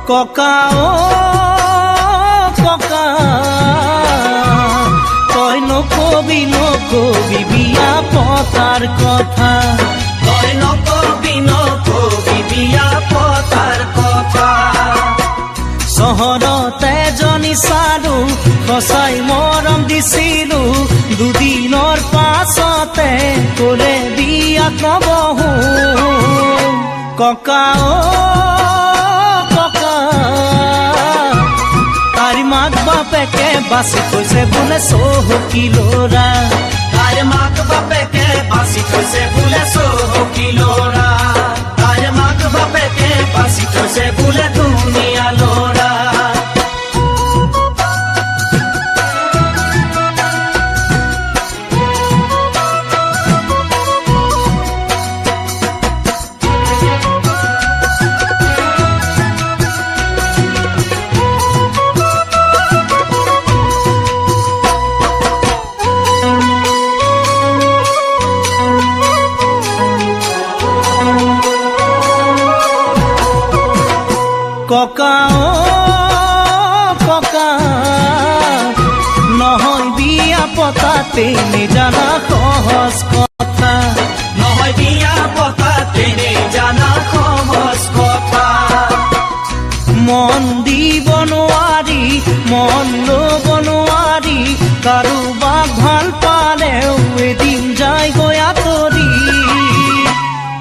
ককা ও ককা তই নকবি বিয়া পতাৰ কথা, তই নকবি বিয়া পতাৰ কথা। চহৰতে এজনী চালো সঁচাই মৰম দিছিলো, দুদিনৰ পাছতে ক'লে বিয়াত নবহো। ককা ও ককা তাৰ মাক বাপেকে বাচি থৈছে বোলে চহকী ল'ৰা, তাৰ মাক বাপেকে বাচি থৈছে বোলে চহকী ল'ৰা, তাৰ মাক বাপেকে বাচি থৈছে বোলে ধুনীয়া ল'ৰা। ককা ও ককা নহয় বিয়া পতাতে নেজানা সহজ কথা, নহয় বিয়া পতাতে নেজানা সহজ কথা। মন দিব নোৱাৰি মন ল'ব নোৱাৰি, কাৰোবাক ভাল পালেও এদিন যায় গৈ আঁতৰি।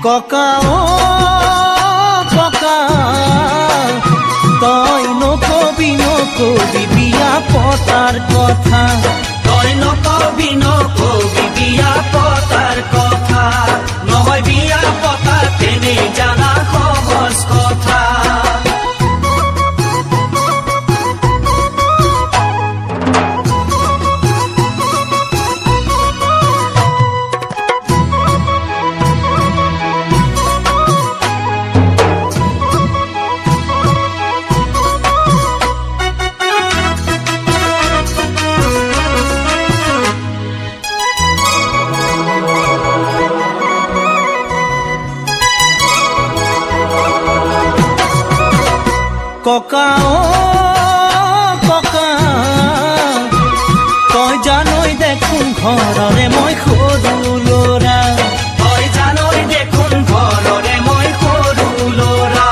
ককা ও ককা তই নকবি বিয়া পতাৰ কথা, তই নকবি বিয়া পতাৰ কথা, নহয় বিয়া পতাতে নেজানা সহজ কথা। ককা ও ককা তই জানই দেখোন ঘৰৰে মই সৰু ল'ৰা, তই জানই দেখোন ঘৰৰে মই সৰু ল'ৰা।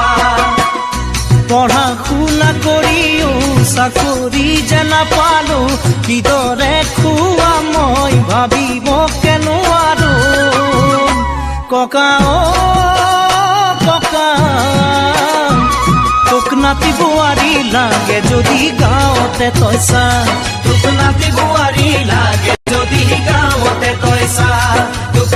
পঢ়া শুনা কৰিও চাকৰি যে নাপালো, কিদৰে খুৱা মই ভাবিব নোৱাৰো। ককা ও ককা তোক নাতি বোৱাৰী লাগে যদি গাঁৱতে তই চা, তোক নাতি বোৱাৰী লাগে যদি গাঁৱতে তই চা, তোক